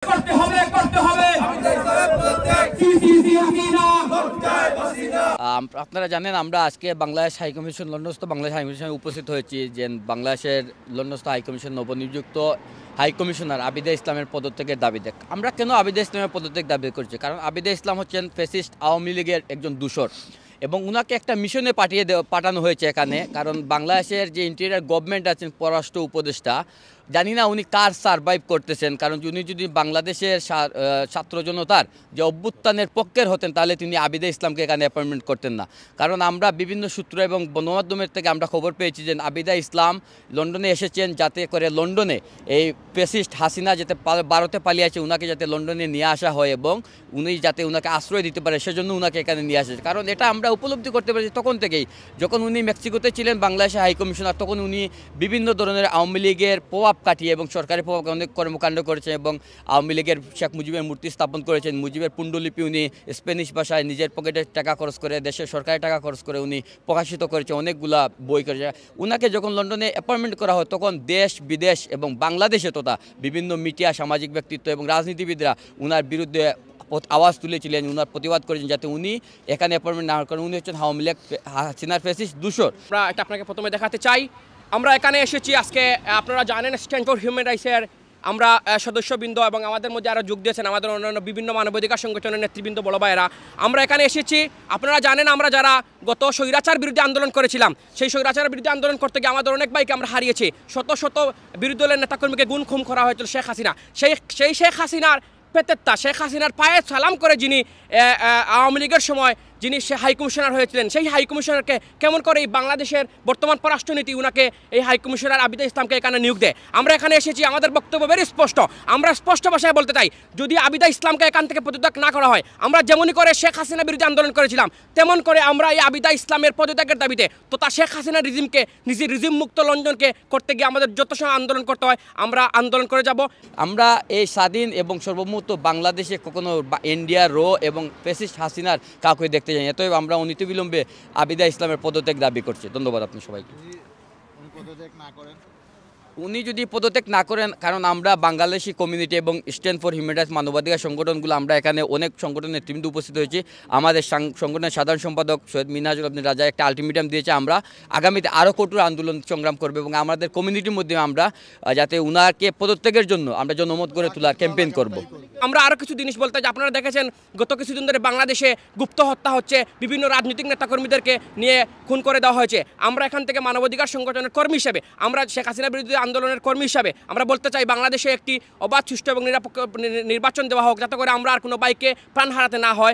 করতে হবে আপনারা জানেন আমরা আজকে বাংলাদেশ হাইকমিশন লন্ডনস্থ বাংলাদেশ হাইকমিশনে উপস্থিত হয়েছি যে বাংলাদেশের লন্ডনস্থ হাইকমিশন নবনিযুক্ত হাইকমিশনার আবিদা ইসলামের পদত্যাগের দাবিতে। আমরা কেন আবিদা ইসলামের পদত্যাগ দাবি করছি? কারণ আবিদা ইসলাম হচ্ছেন ফ্যাসিস্ট আওয়ামী লীগের একজন দূষর এবং উনাকে একটা মিশনে পাঠানো হয়েছে এখানে। কারণ বাংলাদেশের যে ইন্টেরিয়ার গভর্নমেন্ট আছেন পররাষ্ট্র উপদেষ্টা, জানি না উনি কার সারভাইভ করতেছেন। কারণ উনি যদি বাংলাদেশের ছাত্র জনতার যে অভ্যুত্থানের পক্ষের হতেন তাহলে তিনি আবিদা ইসলামকে এখানে অ্যাপয়েন্টমেন্ট করতেন না। কারণ আমরা বিভিন্ন সূত্র এবং গণমাধ্যমের থেকে আমরা খবর পেয়েছি যে আবিদা ইসলাম লন্ডনে এসেছেন যাতে করে লন্ডনে এই ফ্যাসিস্ট হাসিনা যাতে ভারতে পালিয়ে আছে উনাকে যাতে লন্ডনে নিয়ে আসা হয় এবং উনি যাতে উনাকে আশ্রয় দিতে পারে সেজন্য উনাকে এখানে নিয়ে আসে। কারণ এটা আমরা উপলব্ধি করতে পারছি তখন থেকেই, যখন উনি মেক্সিকোতে ছিলেন বাংলাদেশের হাইকমিশনার, তখন উনি বিভিন্ন ধরনের আওয়ামী লীগের প্রভাব কাটিয়ে এবং সরকারি প্রভাব অনেক কর্মকাণ্ড করেছেন এবং আওয়ামী লীগের শেখ মুজিবের মূর্তি স্থাপন করেছেন। মুজিবের পুণ্ডলিপি উনি স্প্যানিশ ভাষায় নিজের পকেটে টাকা খরচ করে, দেশের সরকারি টাকা খরচ করে উনি প্রকাশিত করেছে, অনেকগুলা বই করেছে। উনাকে যখন লন্ডনে অ্যাপয়েন্টমেন্ট করা হয় তখন দেশ বিদেশ এবং বাংলাদেশে তথা বিভিন্ন মিডিয়া, সামাজিক ব্যক্তিত্ব এবং রাজনীতিবিদরা উনার বিরুদ্ধে আওয়াজ তুলেছিলেন, উনার প্রতিবাদ করেছেন যাতে উনি এখানে অ্যাপয়েন্টমেন্ট না করেন। উনি হচ্ছেন আওয়ামী লীগ হাসিনার ফ্যাসিস্ট দূষর। আমরা এটা আপনাকে প্রথমে দেখাতে চাই। আমরা এখানে এসেছি আজকে, আপনারা জানেন স্ট্যান্ড ফর হিউম্যান রাইটসের আমরা সদস্যবৃন্দ এবং আমাদের মধ্যে আরও যোগ দিয়েছেন আমাদের অন্যান্য বিভিন্ন মানবাধিকার সংগঠনের নেতৃবৃন্দ, বড় ভাইয়েরা। আমরা এখানে এসেছি, আপনারা জানেন আমরা যারা গত স্বৈরাচার বিরুদ্ধে আন্দোলন করেছিলাম, সেই স্বৈরাচারের বিরুদ্ধে আন্দোলন করতে গিয়ে আমাদের অনেক ভাইকে আমরা হারিয়েছি। শত শত বিরোধী দলের নেতাকর্মীকে গুম খুম করা হয়েছিল শেখ হাসিনা। সেই শেখ হাসিনার পেতেত্তা, শেখ হাসিনার পায়ে সালাম করে যিনি আওয়ামী লীগের সময় যিনি সে হাইকমিশনার হয়েছিলেন, সেই হাইকমিশনারকে কেমন করে এই বাংলাদেশের বর্তমান পররাষ্ট্রনীতি উনাকে এই হাইকমিশনার আবিদা ইসলামকে এখানে নিয়োগ দেয়। আমরা এখানে এসেছি, আমাদের বক্তব্য বেশ স্পষ্ট। আমরা স্পষ্ট ভাষায় বলতে চাই, যদি আবিদা ইসলামকে এখান থেকে পদত্যাগ না করা হয়, আমরা যেমনই করে শেখ হাসিনা বিরুদ্ধে আন্দোলন করেছিলাম তেমন করে আমরা এই আবিদা ইসলামের পদত্যাগের দাবিতে তথা শেখ হাসিনা রিজিমকে নিজের রিজিম মুক্ত লন্ডনকে করতে গিয়ে আমাদের যত সময় আন্দোলন করতে হয় আমরা আন্দোলন করে যাব। আমরা এই স্বাধীন এবং সর্বমুক্ত বাংলাদেশে কখনো ইন্ডিয়া র এবং ফ্যাসিস্ট হাসিনার কাউকে দেখতে যাই। এতএব আমরা অনতিবিলম্বে আবিদা ইসলামের পদত্যাগ দাবি করছি। ধন্যবাদ আপনি সবাইকে। উনি যদি পদত্যাগ না করেন, কারণ আমরা বাংলাদেশি কমিউনিটি এবং স্ট্যান্ড ফর হিউম্যান রাইটস মানবাধিকার সংগঠনগুলো আমরা এখানে অনেক সংগঠনের নেতৃবৃন্দ উপস্থিত হয়েছি। আমাদের সংগঠনের সাধারণ সম্পাদক সৈয়দ মিনহাজুল আবদিন রাজা একটা আলটিমেটাম দিয়েছে, আমরা আগামীতে আরও কঠোর আন্দোলন সংগ্রাম করবো এবং আমাদের কমিউনিটির মধ্যে আমরা যাতে উনাকে পদত্যাগের জন্য আমরা জনমত গড়ে তোলার ক্যাম্পেইন করব। আমরা আরও কিছু জিনিস বলতে চাই। আপনারা দেখেছেন গত কিছুদিন ধরে বাংলাদেশে গুপ্ত হত্যা হচ্ছে, বিভিন্ন রাজনৈতিক নেতাকর্মীদেরকে নিয়ে খুন করে দেওয়া হয়েছে। আমরা এখান থেকে মানবাধিকার সংগঠনের কর্মী হিসেবে, আমরা শেখ হাসিনা বিরোধী আন্দোলনের কর্মী হিসাবে আমরা বলতে চাই বাংলাদেশে একটি অবাধ, সুষ্ঠু এবং নিরপেক্ষ নির্বাচন দেওয়া হোক যাতে করে আমরা আর কোনো ভাইকে প্রাণ হারাতে না হয়।